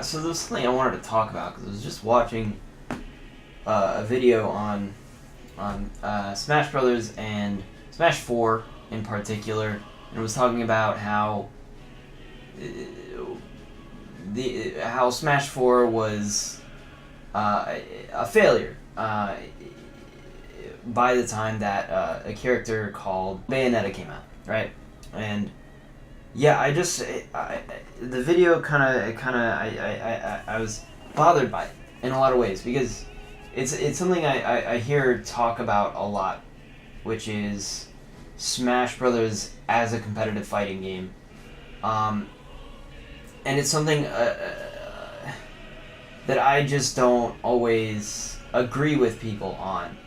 So there's something I wanted to talk about because I was just watching a video on Smash Brothers and Smash 4 in particular, and it was talking about how how Smash 4 was a failure by the time that a character called Bayonetta came out, right? And yeah, the video I was bothered by it in a lot of ways because it's something I hear talk about a lot, which is Smash Brothers as a competitive fighting game, and it's something that I just don't always agree with people on.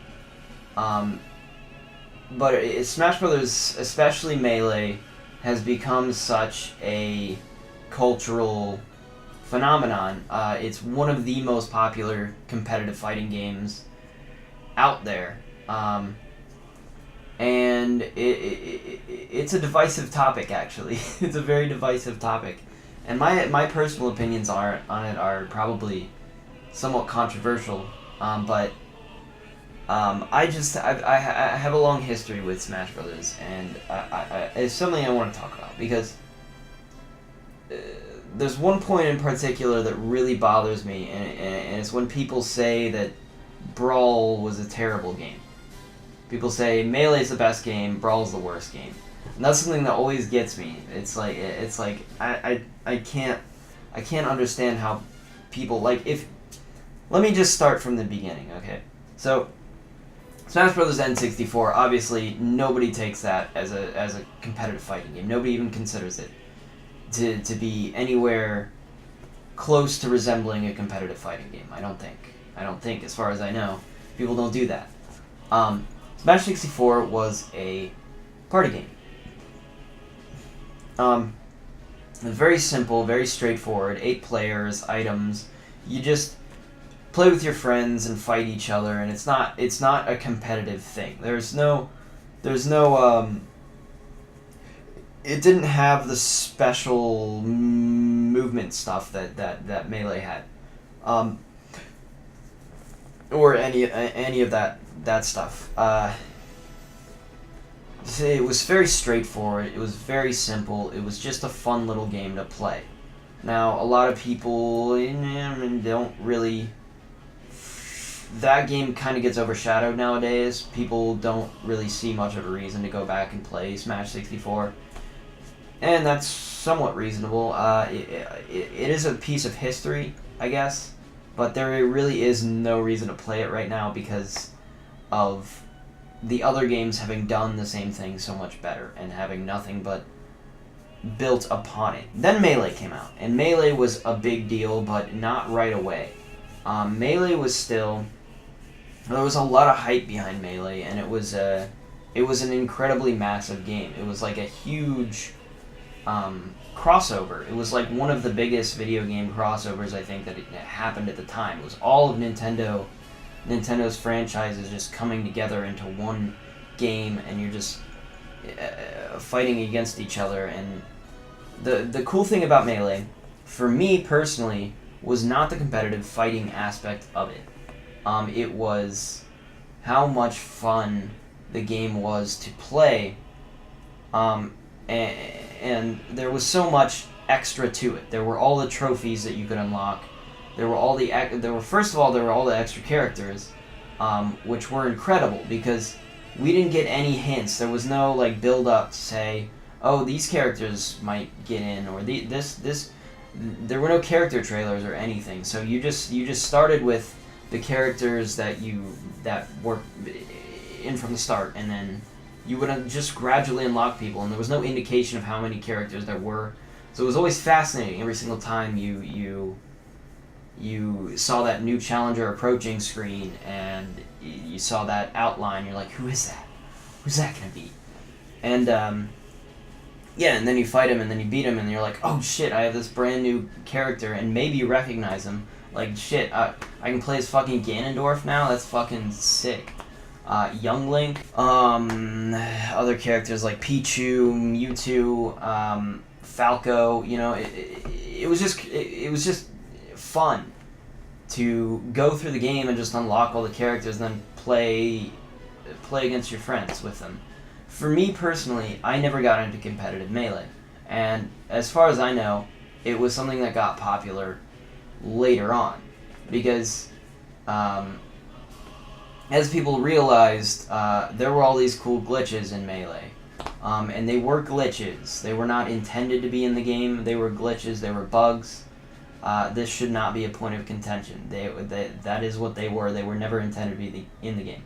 But Smash Brothers, especially Melee, has become such a cultural phenomenon. It's one of the most popular competitive fighting games out there. And it's a divisive topic, actually. It's a very divisive topic. And my personal opinions on it are probably somewhat controversial. But I have a long history with Smash Brothers, and it's something I want to talk about because there's one point in particular that really bothers me, and it's when people say that Brawl was a terrible game. People say Melee's the best game, Brawl's the worst game, and that's something that always gets me. It's like I can't understand how people let me just start from the beginning, okay? So Smash Brothers N64, obviously nobody takes that as a competitive fighting game. Nobody even considers it to be anywhere close to resembling a competitive fighting game. I don't think, as far as I know, people don't do that. Smash 64 was a party game. Very simple, very straightforward. 8 players, items. You just play with your friends and fight each other, and it's not a competitive thing. There's no it didn't have the special movement stuff that Melee had, or any of that stuff. It was very straightforward. It was very simple. It was just a fun little game to play. Now, a lot of people don't really. That game kind of gets overshadowed nowadays. People don't really see much of a reason to go back and play Smash 64. And that's somewhat reasonable. It is a piece of history, I guess, but there really is no reason to play it right now because of the other games having done the same thing so much better and having nothing but built upon it. Then Melee came out, and Melee was a big deal, but not right away. Melee was still... There was a lot of hype behind Melee, and it was an incredibly massive game. It was like a huge crossover. It was like one of the biggest video game crossovers I think that happened at the time. It was all of Nintendo's franchises just coming together into one game, and you're just fighting against each other. And the cool thing about Melee, for me personally, was not the competitive fighting aspect of it. It was how much fun the game was to play, and there was so much extra to it. There were all the trophies that you could unlock. There were all the extra characters, which were incredible because we didn't get any hints. There was no build up to say, oh, these characters might get in, or this. There were no character trailers or anything. So you just started with the characters that were in from the start, and then you would just gradually unlock people, and there was no indication of how many characters there were. So it was always fascinating every single time you saw that new challenger approaching screen, and you saw that outline. You're like, who is that? Who's that gonna be? And yeah, and then you fight him, and then you beat him, and you're like, oh shit, I have this brand new character, and maybe you recognize him. Like, shit, I can play as fucking Ganondorf now? That's fucking sick. Young Link, other characters like Pichu, Mewtwo, Falco, it was just fun to go through the game and just unlock all the characters and then play against your friends with them. For me personally, I never got into competitive Melee, and as far as I know, it was something that got popular later on, because as people realized, there were all these cool glitches in Melee. And they were glitches. They were not intended to be in the game. They were glitches. They were bugs. This should not be a point of contention. That is what they were. They were never intended to be in the game.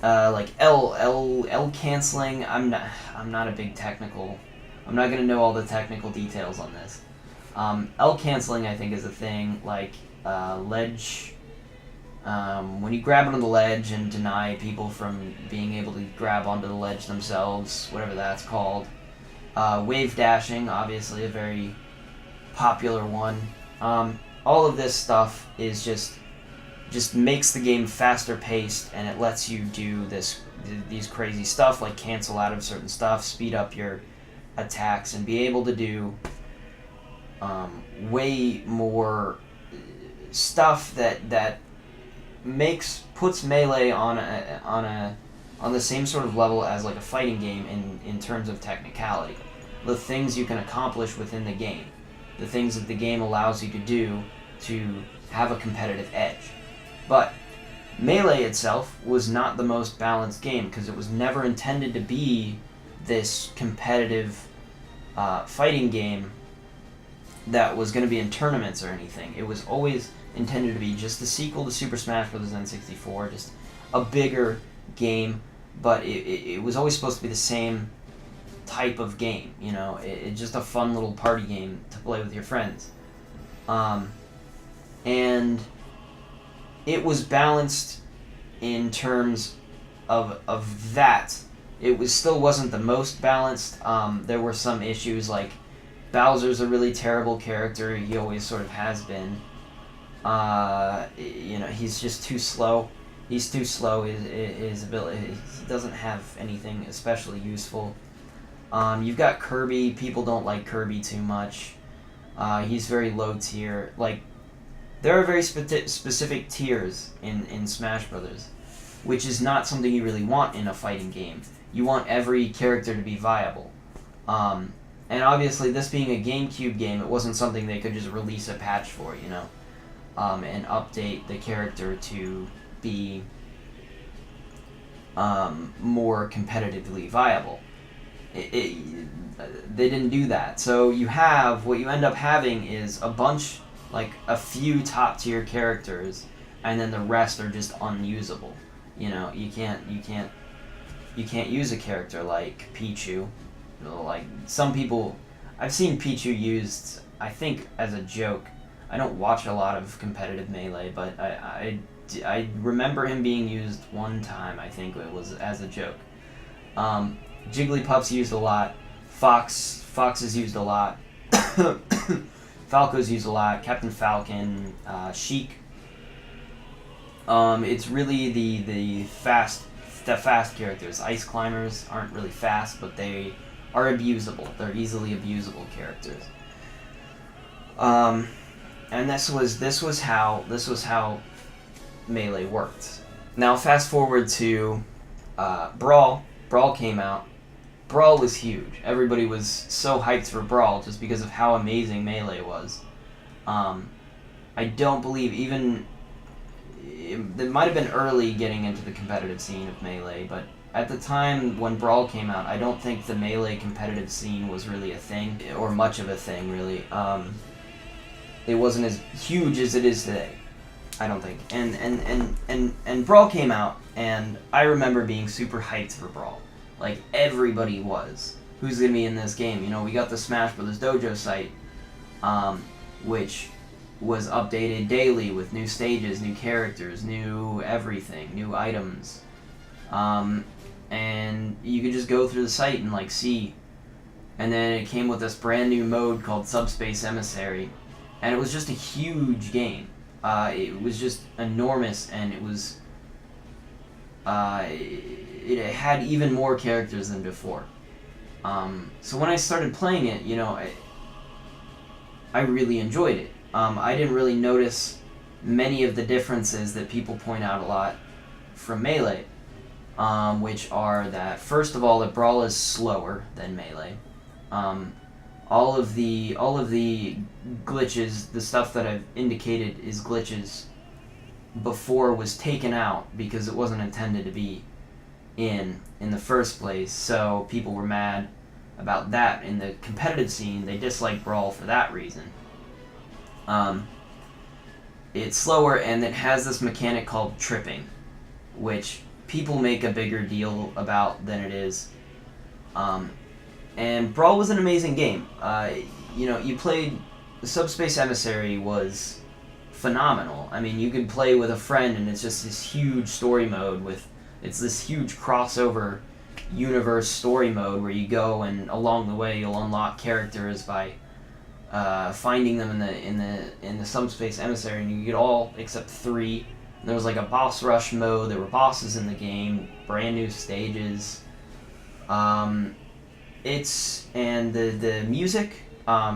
Like L canceling. I'm not a big technical. I'm not gonna know all the technical details on this. L canceling, I think, is a thing. Like ledge. When you grab onto the ledge and deny people from being able to grab onto the ledge themselves, whatever that's called. Wave dashing, obviously a very popular one. All of this stuff is just makes the game faster paced, and it lets you do these crazy stuff like cancel out of certain stuff, speed up your attacks, and be able to do way more stuff that puts Melee on the same sort of level as like a fighting game in terms of technicality. The things you can accomplish within the game, the things that the game allows you to do to have a competitive edge. But Melee itself was not the most balanced game because it was never intended to be this competitive fighting game that was going to be in tournaments or anything. It was always intended to be just the sequel to Super Smash Bros. N64, just a bigger game, but it was always supposed to be the same type of game, you know, it's just a fun little party game to play with your friends. And it was balanced in terms of that. It still wasn't the most balanced. There were some issues, like Bowser's a really terrible character. He always sort of has been. You know, he's just too slow. He's too slow. His ability, he doesn't have anything especially useful. You've got Kirby. People don't like Kirby too much. He's very low tier. Like, there are very specific tiers in Smash Brothers, which is not something you really want in a fighting game. You want every character to be viable. And obviously, this being a GameCube game, it wasn't something they could just release a patch for, you know, and update the character to be more competitively viable. They didn't do that. So what you end up having is a few top tier characters, and then the rest are just unusable. You know, you can't use a character like Pichu. You know, like some people, I've seen Pichu used, I think, as a joke. I don't watch a lot of competitive Melee, but I remember him being used one time. I think it was as a joke. Jigglypuff's used a lot. Fox is used a lot. Falco's used a lot. Captain Falcon, Sheik. It's really the fast characters. Ice climbers aren't really fast, but they are abusable. They're easily abusable characters. And this was how Melee worked. Now fast forward to Brawl. Brawl came out. Brawl was huge. Everybody was so hyped for Brawl just because of how amazing Melee was. I don't believe even it might have been early getting into the competitive scene of Melee, but at the time when Brawl came out, I don't think the Melee competitive scene was really a thing, or much of a thing, really. It wasn't as huge as it is today, I don't think. And Brawl came out, and I remember being super hyped for Brawl. Like, everybody was. Who's gonna be in this game? You know, we got the Smash Brothers Dojo site, which was updated daily with new stages, new characters, new everything, new items. And you could just go through the site and, like, see. And then it came with this brand new mode called Subspace Emissary. And it was just a huge game. It was just enormous, and it was... it had even more characters than before. So when I started playing it, you know, I really enjoyed it. I didn't really notice many of the differences that people point out a lot from Melee, which are that, first of all, that Brawl is slower than Melee. All of the glitches, the stuff that I've indicated is glitches before, was taken out because it wasn't intended to be in the first place. So people were mad about that in the competitive scene. They disliked Brawl for that reason. It's slower, and it has this mechanic called tripping, which people make a bigger deal about than it is. And Brawl was an amazing game. You played... The Subspace Emissary was phenomenal. I mean, you could play with a friend, and it's just this huge story mode with... It's this huge crossover universe story mode where you go, and along the way you'll unlock characters by finding them in the Subspace Emissary, and you get all except 3. And there was like a boss rush mode. There were bosses in the game, brand new stages. The music.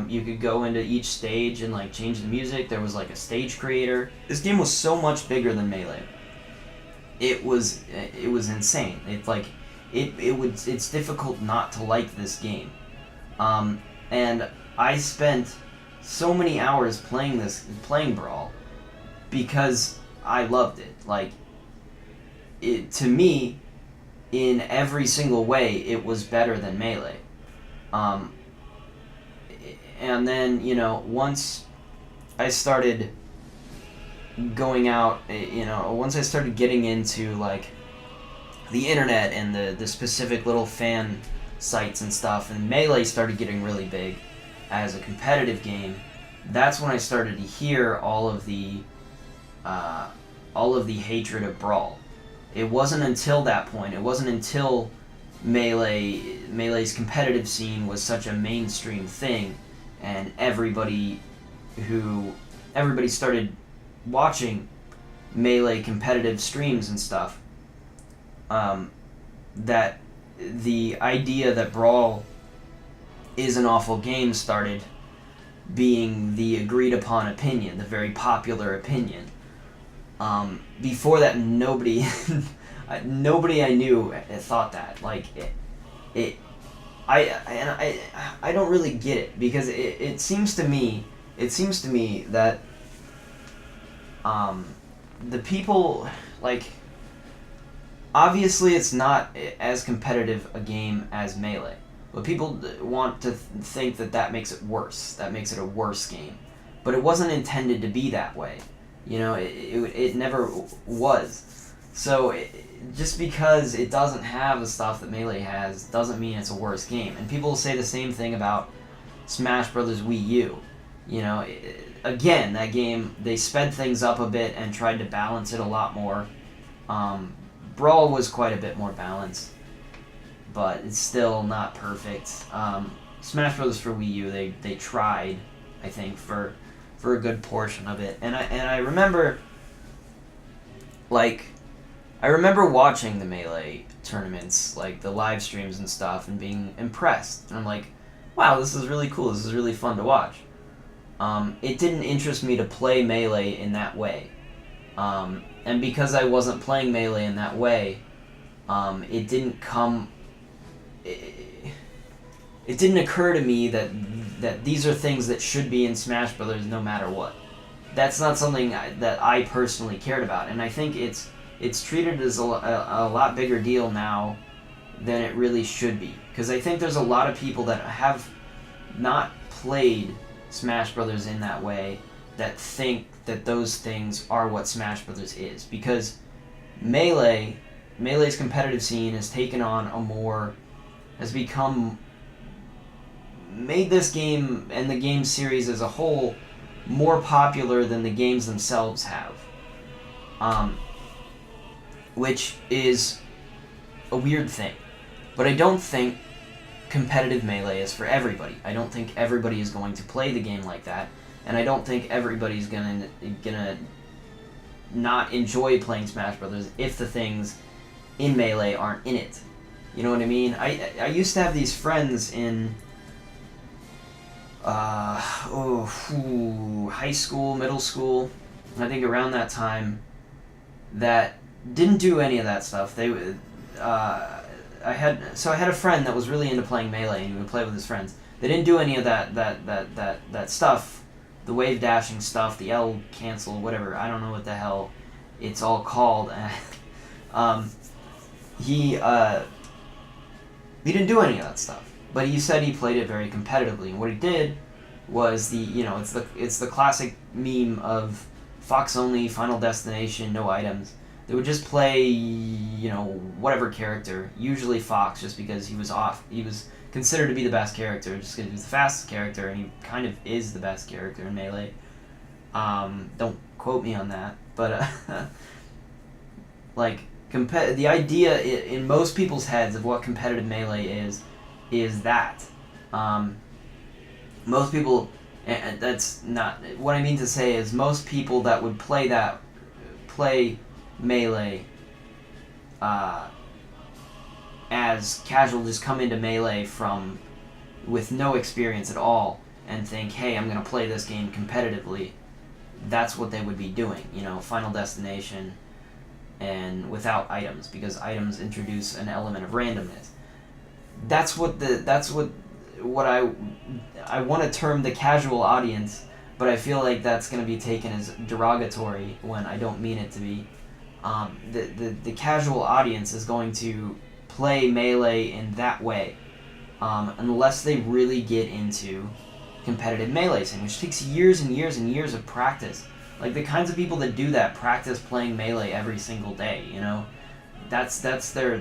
You could go into each stage and like change the music. There was like a stage creator. This game was so much bigger than Melee. It was insane. It's difficult not to like this game. And I spent so many hours playing Brawl because I loved it. Like, to me, in every single way, it was better than Melee. And then, once I started going out, once I started getting into, like, the internet and the specific little fan sites and stuff, and Melee started getting really big as a competitive game, that's when I started to hear all of the hatred of Brawl. It wasn't until that point, it wasn't until Melee's competitive scene was such a mainstream thing, and everybody started watching Melee competitive streams and stuff, that the idea that Brawl is an awful game started being the agreed upon opinion, the very popular opinion. Before that, nobody I knew thought that. Like, I don't really get it, because it seems to me that the people, like, obviously it's not as competitive a game as Melee, but people want to think that makes it worse. That makes it a worse game. But it wasn't intended to be that way. It never was. So just because it doesn't have the stuff that Melee has doesn't mean it's a worse game. And people say the same thing about Smash Brothers Wii U. Again, that game, they sped things up a bit and tried to balance it a lot more. Brawl was quite a bit more balanced, but it's still not perfect. Smash Brothers for Wii U, they tried, I think, for a good portion of it. And I remember, I remember watching the Melee tournaments, like the live streams and stuff, and being impressed. And I'm like, wow, this is really cool. This is really fun to watch. It didn't interest me to play Melee in that way. And because I wasn't playing Melee in that way, it didn't occur to me that these are things that should be in Smash Brothers no matter what. That's not something that I personally cared about, and I think it's treated as a lot bigger deal now than it really should be. Because I think there's a lot of people that have not played Smash Brothers in that way that think that those things are what Smash Brothers is. Because Melee's competitive scene has taken on made this game and the game series as a whole more popular than the games themselves have. Which is a weird thing. But I don't think competitive Melee is for everybody. I don't think everybody is going to play the game like that, and I don't think everybody's gonna not enjoy playing Smash Brothers if the things in Melee aren't in it. You know what I mean? I used to have these friends in high school, middle school. I think around that time, that didn't do any of that stuff. I had a friend that was really into playing Melee, and he would play with his friends. They didn't do any of that stuff, the wave dashing stuff, the L cancel, whatever. I don't know what the hell it's all called. um, he didn't do any of that stuff, but he said he played it very competitively. And what he did was it's the classic meme of Fox only, Final Destination, no items. They would just play, whatever character, usually Fox, just because he was off. He was considered to be the best character, just because he was the fastest character, and he kind of is the best character in Melee. Don't quote me on that, but the idea in most people's heads of what competitive Melee is that. Most people, and that's not what I mean to say is most people that would play Melee as casual, just come into Melee with no experience at all and think, hey, I'm gonna play this game competitively. That's what they would be doing, Final Destination, and without items, because items introduce an element of randomness. That's what I want to term the casual audience, but I feel like that's going to be taken as derogatory when I don't mean it to be. The casual audience is going to play Melee in that way, unless they really get into competitive Melee scene, which takes years and years and years of practice. Like, the kinds of people that do that practice playing Melee every single day, that's their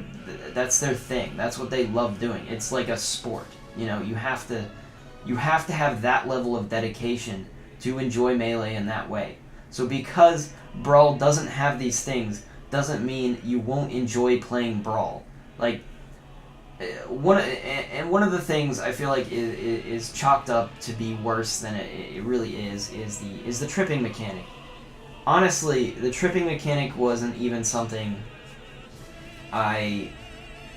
thing. That's what they love doing. It's like a sport. You have to have that level of dedication to enjoy Melee in that way. So because Brawl doesn't have these things, doesn't mean you won't enjoy playing Brawl. Like, one of the things I feel like is chalked up to be worse than it really is the tripping mechanic. Honestly, the tripping mechanic wasn't even something I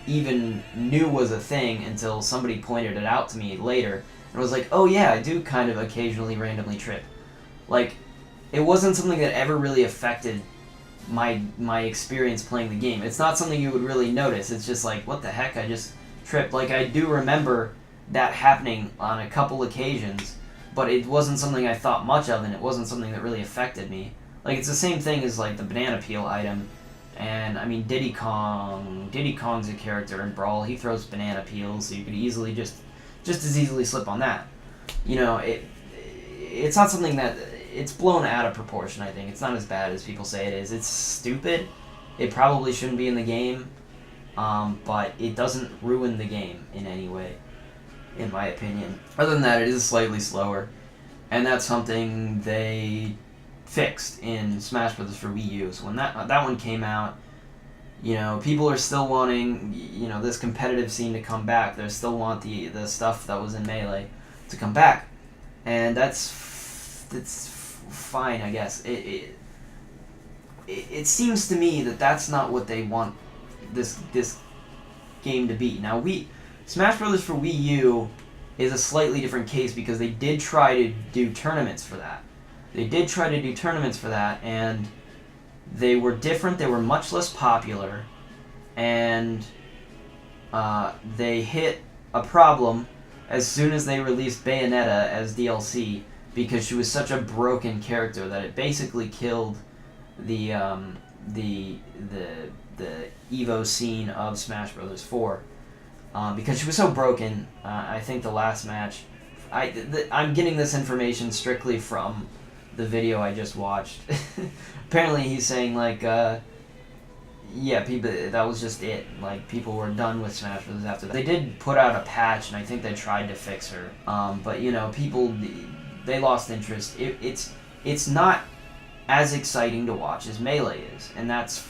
even knew was a thing until somebody pointed it out to me later, and was like, oh yeah, I do kind of occasionally randomly trip. Like, it wasn't something that ever really affected my experience playing the game. It's not something you would really notice. It's just like, what the heck, I just tripped. Like, I do remember that happening on a couple occasions, but it wasn't something I thought much of, and it wasn't something that really affected me. Like, it's the same thing as, like, the banana peel item. And, I mean, Diddy Kong's a character in Brawl. He throws banana peels, so you could easily just as easily slip on that. It's not something that... It's blown out of proportion, I think. It's not as bad as people say it is. It's stupid. It probably shouldn't be in the game, but it doesn't ruin the game in any way, in my opinion. Other than that, it is slightly slower, and that's something they fixed in Smash Bros. For Wii U. So when that one came out, people are still wanting, this competitive scene to come back. They still want the stuff that was in Melee to come back, and that's fine, I guess. It seems to me that that's not what they want this game to be. Now, Smash Bros. For Wii U is a slightly different case because they did try to do tournaments for that. And they were different. They were much less popular, and they hit a problem as soon as they released Bayonetta as DLC, because she was such a broken character that it basically killed the Evo scene of Smash Bros. 4. Because she was so broken. I think the last match... I'm getting this information strictly from the video I just watched. Apparently he's saying, like, people, that was just it. Like, people were done with Smash Bros. After that. They did put out a patch, and I think they tried to fix her. But, people... They lost interest. It's not as exciting to watch as Melee is, and that's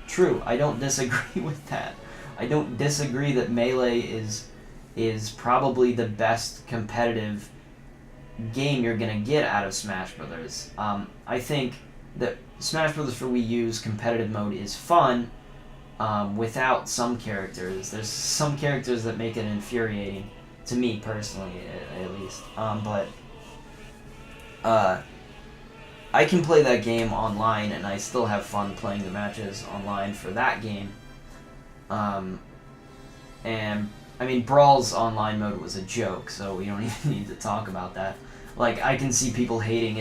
true. I don't disagree with that. I don't disagree that Melee is probably the best competitive game you're gonna get out of Smash Brothers. I think that Smash Brothers for Wii U's competitive mode is fun without some characters. There's some characters that make it infuriating. to me personally, at least. But I can play that game online, and I still have fun playing the matches online for that game. And I mean, Brawl's online mode was a joke, so we don't even need to talk about that. Like, I can see people hating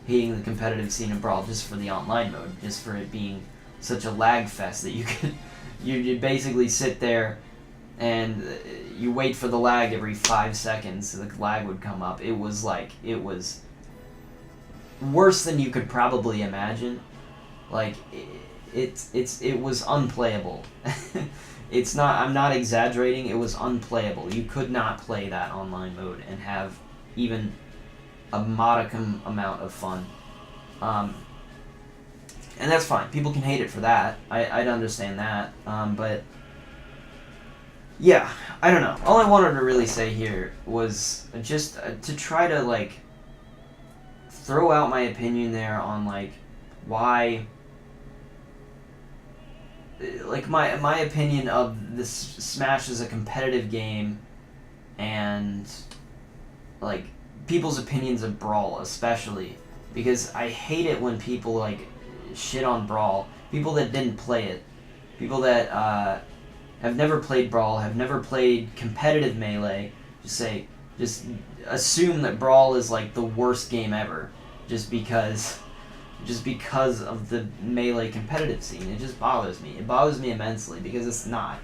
the competitive scene of Brawl just for the online mode, just for it being such a lag fest that you basically sit there and you wait for the lag every 5 seconds, so the lag would come up. It was worse than you could probably imagine. Like, it was unplayable. I'm not exaggerating, it was unplayable. You could not play that online mode and have even a modicum amount of fun. And that's fine. People can hate it for that. I'd understand that. But yeah, I don't know. All I wanted to really say here was just to try to, like, throw out my opinion there on, like, why, like, my opinion of this Smash as a competitive game, and, like, people's opinions of Brawl especially, because I hate it when people, like, shit on Brawl. People that didn't play it. People that have never played Brawl, have never played competitive Melee, just assume that Brawl is, like, the worst game ever, just because of the Melee competitive scene. It just bothers me. It bothers me immensely, because it's not.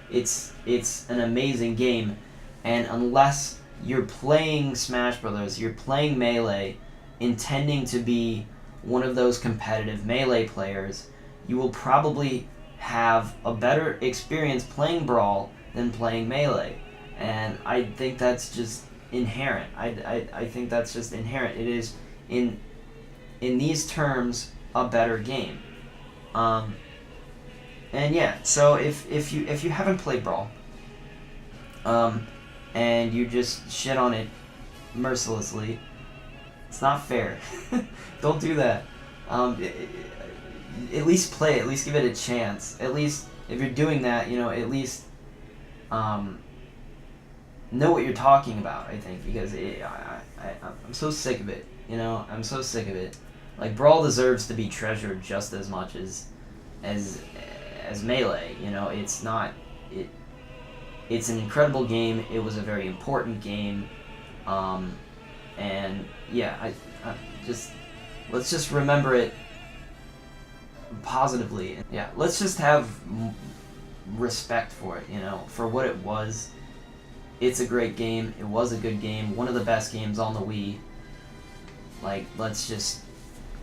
It's an amazing game, and unless you're playing Smash Brothers, you're playing Melee, intending to be one of those competitive Melee players, you will probably have a better experience playing Brawl than playing Melee. And I think that's just inherent. I think that's just inherent. It is, in these terms, a better game. And yeah, so if you haven't played Brawl, and you just shit on it mercilessly, it's not fair. Don't do that. At least play it. At least give it a chance. At least, if you're doing that, at least know what you're talking about, I think, because I'm so sick of it. I'm so sick of it. Like, Brawl deserves to be treasured just as much as Melee. It's an incredible game. It was a very important game, and yeah, let's just remember it positively. Yeah, let's just have respect for it. For what it was. It's a great game. It was a good game. One of the best games on the Wii. Like, let's just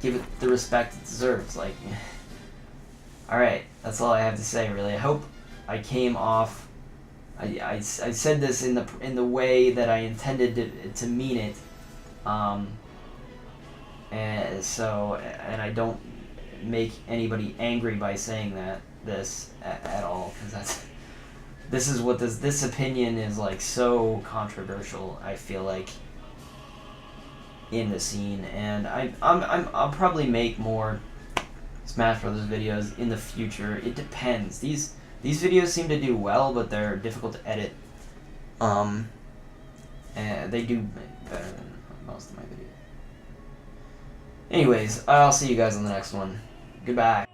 give it the respect it deserves. Like, alright, that's all I have to say, really. I hope I came off. I said this in the way that I intended to mean it, and I don't make anybody angry by saying this at all, because this opinion is, like, so controversial, I feel like, in the scene, and I'll probably make more Smash Brothers videos in the future. It depends. These videos seem to do well, but they're difficult to edit. And they do better than most of my videos. Anyways, I'll see you guys on the next one. Goodbye.